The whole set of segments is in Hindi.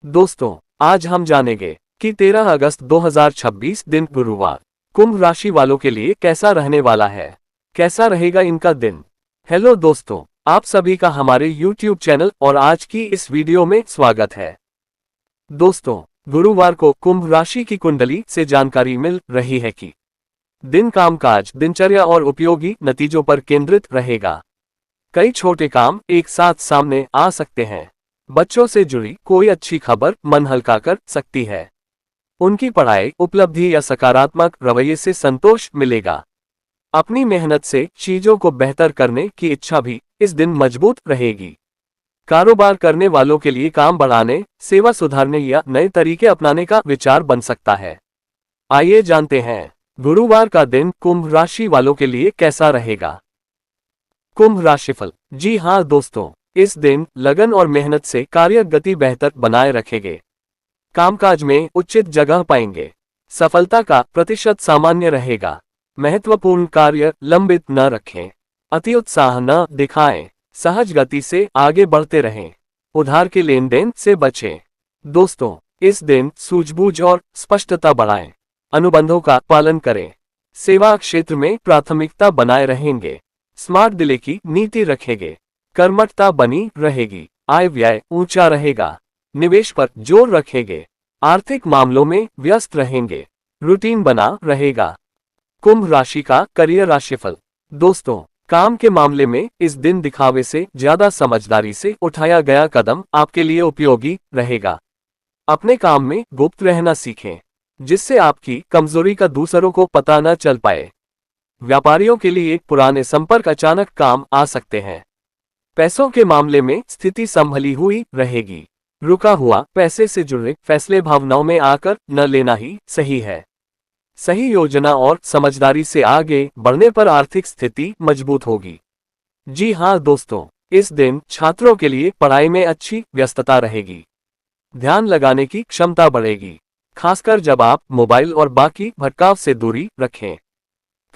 दोस्तों, आज हम जानेंगे कि 13 अगस्त 2026 दिन गुरुवार कुंभ राशि वालों के लिए कैसा रहने वाला है। कैसा रहेगा इनका दिन। हेलो दोस्तों, आप सभी का हमारे YouTube चैनल और आज की इस वीडियो में स्वागत है। दोस्तों, गुरुवार को कुंभ राशि की कुंडली से जानकारी मिल रही है कि दिन कामकाज, दिनचर्या और उपयोगी नतीजों पर केंद्रित रहेगा। कई छोटे काम एक साथ सामने आ सकते हैं। बच्चों से जुड़ी कोई अच्छी खबर मन हल्का कर सकती है। उनकी पढ़ाई, उपलब्धि या सकारात्मक रवैये से संतोष मिलेगा। अपनी मेहनत से चीजों को बेहतर करने की इच्छा भी इस दिन मजबूत रहेगी। कारोबार करने वालों के लिए काम बढ़ाने, सेवा सुधारने या नए तरीके अपनाने का विचार बन सकता है। आइए जानते हैं गुरुवार का दिन कुंभ राशि वालों के लिए कैसा रहेगा। कुंभ राशिफल। जी हाँ दोस्तों, इस दिन लगन और मेहनत से कार्य गति बेहतर बनाए रखेंगे। कामकाज में उचित जगह पाएंगे। सफलता का प्रतिशत सामान्य रहेगा। महत्वपूर्ण कार्य लंबित न रखें। अति उत्साह न दिखाएं। सहज गति से आगे बढ़ते रहें। उधार के लेन देन से बचें। दोस्तों, इस दिन सूझबूझ और स्पष्टता बढ़ाएं। अनुबंधों का पालन करें। सेवा क्षेत्र में प्राथमिकता बनाए रहेंगे। स्मार्ट दिले की नीति रखेंगे। कर्मठता बनी रहेगी। आय व्यय ऊंचा रहेगा। निवेश पर जोर रखेंगे। आर्थिक मामलों में व्यस्त रहेंगे। रूटीन बना रहेगा। कुंभ राशि का करियर राशिफल। दोस्तों, काम के मामले में इस दिन दिखावे से ज्यादा समझदारी से उठाया गया कदम आपके लिए उपयोगी रहेगा। अपने काम में गुप्त रहना सीखें, जिससे आपकी कमजोरी का दूसरों को पता न चल पाए। व्यापारियों के लिए पुराने संपर्क अचानक काम आ सकते हैं। पैसों के मामले में स्थिति संभली हुई रहेगी। रुका हुआ पैसे से जुड़े फैसले भावनाओं में आकर न लेना ही सही है। सही योजना और समझदारी से आगे बढ़ने पर आर्थिक स्थिति मजबूत होगी। जी हाँ दोस्तों, इस दिन छात्रों के लिए पढ़ाई में अच्छी व्यस्तता रहेगी। ध्यान लगाने की क्षमता बढ़ेगी, खासकर जब आप मोबाइल और बाकी भटकाव से दूरी रखें।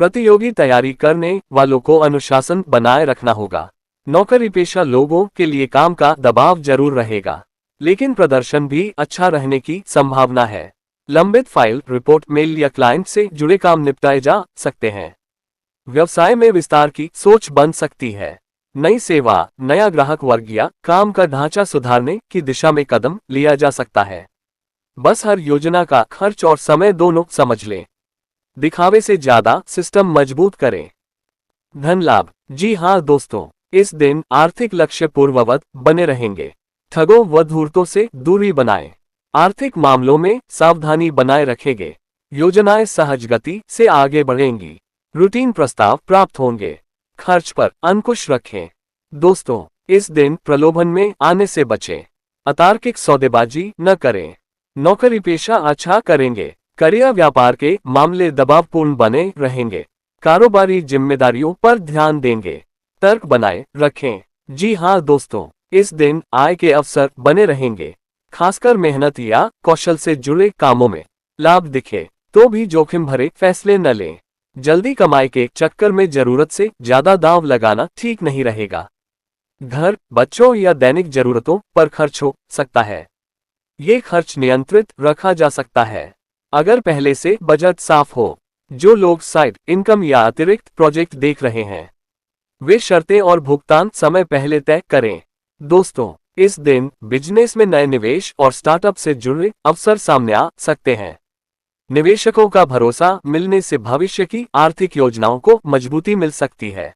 प्रतियोगी तैयारी करने वालों को अनुशासन बनाए रखना होगा। नौकरी पेशा लोगों के लिए काम का दबाव जरूर रहेगा, लेकिन प्रदर्शन भी अच्छा रहने की संभावना है। लंबित फाइल, रिपोर्ट, मेल या क्लाइंट से जुड़े काम निपटाए जा सकते हैं। व्यवसाय में विस्तार की सोच बन सकती है। नई सेवा, नया ग्राहक वर्ग या काम का ढांचा सुधारने की दिशा में कदम लिया जा सकता है। बस हर योजना का खर्च और समय दोनों समझ लें। दिखावे से ज्यादा सिस्टम मजबूत करें। धन लाभ। जी हाँ दोस्तों, इस दिन आर्थिक लक्ष्य पूर्ववत बने रहेंगे। ठगों व धूर्तों से दूरी बनाएं। आर्थिक मामलों में सावधानी बनाए रखेंगे। योजनाएं सहज गति से आगे बढ़ेंगी। रूटीन प्रस्ताव प्राप्त होंगे। खर्च पर अंकुश रखें। दोस्तों, इस दिन प्रलोभन में आने से बचें। अतार्किक सौदेबाजी न करें। नौकरी पेशा अच्छा करेंगे। करियर व्यापार के मामले दबावपूर्ण बने रहेंगे। कारोबारी जिम्मेदारियों पर ध्यान देंगे। तर्क बनाए रखें। जी हाँ दोस्तों, इस दिन आय के अवसर बने रहेंगे। खासकर मेहनत या कौशल से जुड़े कामों में लाभ दिखे तो भी जोखिम भरे फैसले न लें। जल्दी कमाई के चक्कर में जरूरत से ज्यादा दांव लगाना ठीक नहीं रहेगा। घर, बच्चों या दैनिक जरूरतों पर खर्च हो सकता है। ये खर्च नियंत्रित रखा जा सकता है अगर पहले से बजट साफ हो। जो लोग साइड इनकम या अतिरिक्त प्रोजेक्ट देख रहे हैं, वे शर्तें और भुगतान समय पहले तय करें। दोस्तों, इस दिन बिजनेस में नए निवेश और स्टार्टअप से जुड़े अवसर सामने आ सकते हैं। निवेशकों का भरोसा मिलने से भविष्य की आर्थिक योजनाओं को मजबूती मिल सकती है।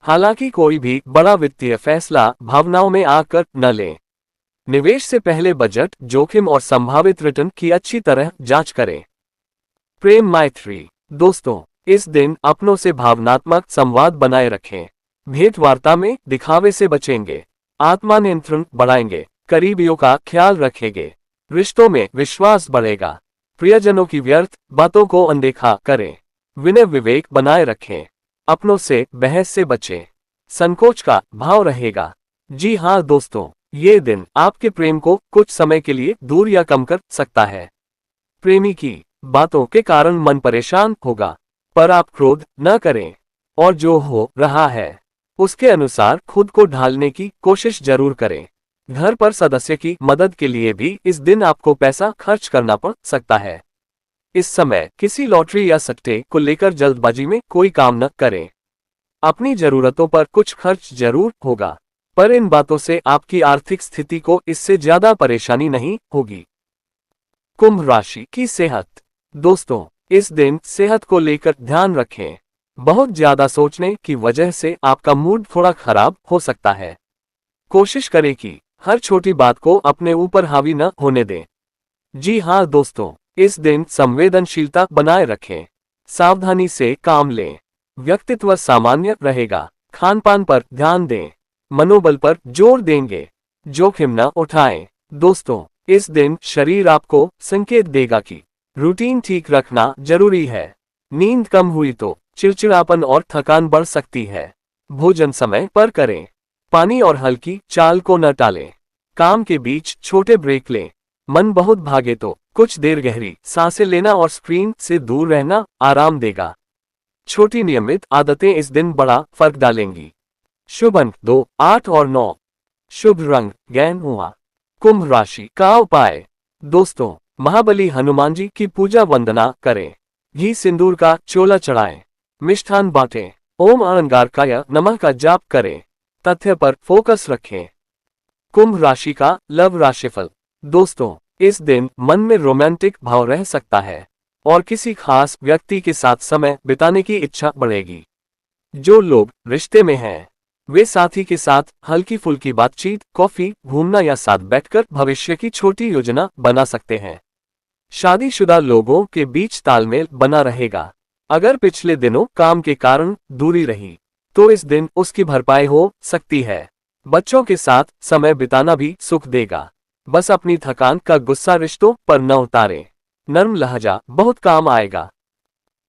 हालांकि कोई भी बड़ा वित्तीय फैसला भावनाओं में आकर न लें। निवेश से पहले बजट, जोखिम और संभावित रिटर्न की अच्छी तरह जांच करें। प्रेम मैत्री। दोस्तों, इस दिन अपनों से भावनात्मक संवाद बनाए रखें। भेंट वार्ता में दिखावे से बचेंगे। आत्मा नियंत्रण बढ़ाएंगे। करीबियों का ख्याल रखेंगे। रिश्तों में विश्वास बढ़ेगा। प्रियजनों की व्यर्थ बातों को अनदेखा करें। विनय विवेक बनाए रखें। अपनों से बहस से बचें। संकोच का भाव रहेगा। जी हाँ दोस्तों, ये दिन आपके प्रेम को कुछ समय के लिए दूर या कम कर सकता है। प्रेमी की बातों के कारण मन परेशान होगा, पर आप क्रोध न करें और जो हो रहा है उसके अनुसार खुद को ढालने की कोशिश जरूर करें। घर पर सदस्य की मदद के लिए भी इस दिन आपको पैसा खर्च करना पड़ सकता है। इस समय किसी लॉटरी या सट्टे को लेकर जल्दबाजी में कोई काम न करें। अपनी जरूरतों पर कुछ खर्च जरूर होगा, पर इन बातों से आपकी आर्थिक स्थिति को इससे ज्यादा परेशानी नहीं होगी। कुंभ राशि की सेहत। दोस्तों, इस दिन सेहत को लेकर ध्यान रखें। बहुत ज्यादा सोचने की वजह से आपका मूड थोड़ा खराब हो सकता है। कोशिश करें कि हर छोटी बात को अपने ऊपर हावी न होने दें। जी हाँ दोस्तों, इस दिन संवेदनशीलता बनाए रखें। सावधानी से काम लें। व्यक्तित्व सामान्य रहेगा। खान पान पर ध्यान दें। मनोबल पर जोर देंगे। जोखिम न उठाएं। दोस्तों, इस दिन शरीर आपको संकेत देगा कि रूटीन ठीक रखना जरूरी है। नींद कम हुई तो चिड़चिड़ापन और थकान बढ़ सकती है। भोजन समय पर करें। पानी और हल्की चाल को न टालें। काम के बीच छोटे ब्रेक लें। मन बहुत भागे तो कुछ देर गहरी सांसें लेना और स्क्रीन से दूर रहना आराम देगा। छोटी नियमित आदतें इस दिन बड़ा फर्क डालेंगी। शुभ अंक 2, 8 और 9। शुभ रंग गेरुआ। कुंभ राशि का उपाय। दोस्तों, महाबली हनुमान जी की पूजा वंदना करें। घी सिंदूर का चोला चढ़ाएं। मिष्ठान बांटें। ओम अहंगारकाय नमः का जाप करें। तथ्य पर फोकस रखें। कुंभ राशि का लव राशिफल। दोस्तों, इस दिन मन में रोमांटिक भाव रह सकता है और किसी खास व्यक्ति के साथ समय बिताने की इच्छा बढ़ेगी। जो लोग रिश्ते में हैं, वे साथी के साथ हल्की फुल्की बातचीत, कॉफी, घूमना या साथ बैठकर भविष्य की छोटी योजना बना सकते हैं। शादीशुदा लोगों के बीच तालमेल बना रहेगा। अगर पिछले दिनों काम के कारण दूरी रही, तो इस दिन उसकी भरपाई हो सकती है। बच्चों के साथ समय बिताना भी सुख देगा। बस अपनी थकान का गुस्सा रिश्तों पर न उतारें। नर्म लहजा बहुत काम आएगा।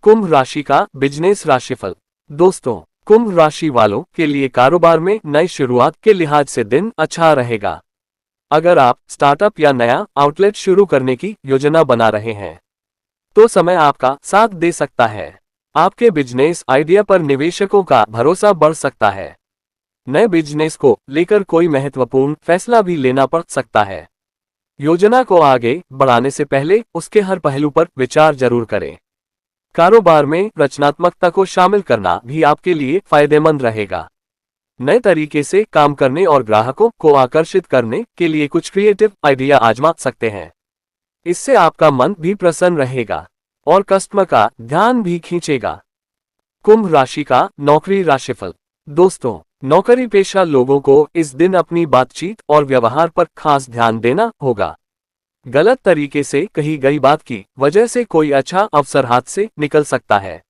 कुंभ राशि का बिजनेस राशिफल। दोस्तों, कुंभ राशि वालों के लिए कारोबार में नई शुरुआत के लिहाज से दिन अच्छा रहेगा। अगर आप स्टार्टअप या नया आउटलेट शुरू करने की योजना बना रहे हैं, तो समय आपका साथ दे सकता है। आपके बिजनेस आइडिया पर निवेशकों का भरोसा बढ़ सकता है। नए बिजनेस को लेकर कोई महत्वपूर्ण फैसला भी लेना पड़ सकता है। योजना को आगे बढ़ाने से पहले उसके हर पहलू पर विचार जरूर करें। कारोबार में रचनात्मकता को शामिल करना भी आपके लिए फायदेमंद रहेगा। नए तरीके से काम करने और ग्राहकों को आकर्षित करने के लिए कुछ क्रिएटिव आइडिया आजमा सकते हैं। इससे आपका मन भी प्रसन्न रहेगा और कस्टमर का ध्यान भी खींचेगा। कुंभ राशि का नौकरी राशिफल। दोस्तों, नौकरी पेशा लोगों को इस दिन अपनी बातचीत और व्यवहार पर खास ध्यान देना होगा। गलत तरीके से कही गई बात की वजह से कोई अच्छा अवसर हाथ से निकल सकता है।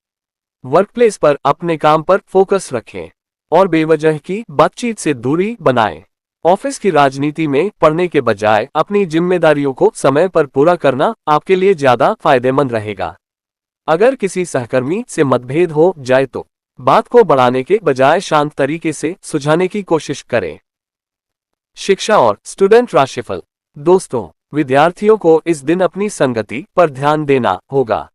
वर्कप्लेस पर अपने काम पर फोकस रखें और बेवजह की बातचीत से दूरी बनाएं। ऑफिस की राजनीति में पड़ने के बजाय अपनी जिम्मेदारियों को समय पर पूरा करना आपके लिए ज्यादा फायदेमंद रहेगा। अगर किसी सहकर्मी से मतभेद हो जाए तो बात को बढ़ाने के बजाय शांत तरीके से सुलझाने की कोशिश करें। शिक्षा और स्टूडेंट राशिफल। दोस्तों, विद्यार्थियों को इस दिन अपनी संगति पर ध्यान देना होगा।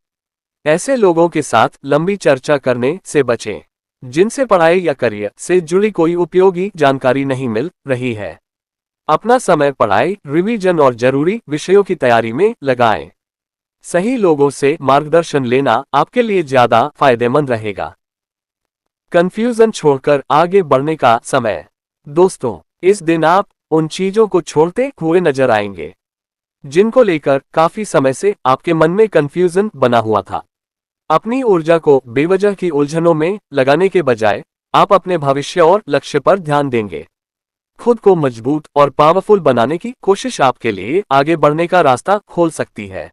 ऐसे लोगों के साथ लंबी चर्चा करने से बचें, जिनसे पढ़ाई या करियर से जुड़ी कोई उपयोगी जानकारी नहीं मिल रही है। अपना समय पढ़ाई, रिवीजन और जरूरी विषयों की तैयारी में लगाएं। सही लोगों से मार्गदर्शन लेना आपके लिए ज्यादा फायदेमंद रहेगा। कंफ्यूजन छोड़कर आगे बढ़ने का समय। दोस्तों, इस दिन आप उन चीजों को छोड़ते हुए नजर आएंगे जिनको लेकर काफी समय से आपके मन में कंफ्यूजन बना हुआ था। अपनी ऊर्जा को बेवजह की उलझनों में लगाने के बजाय आप अपने भविष्य और लक्ष्य पर ध्यान देंगे। खुद को मजबूत और पावरफुल बनाने की कोशिश आपके लिए आगे बढ़ने का रास्ता खोल सकती है।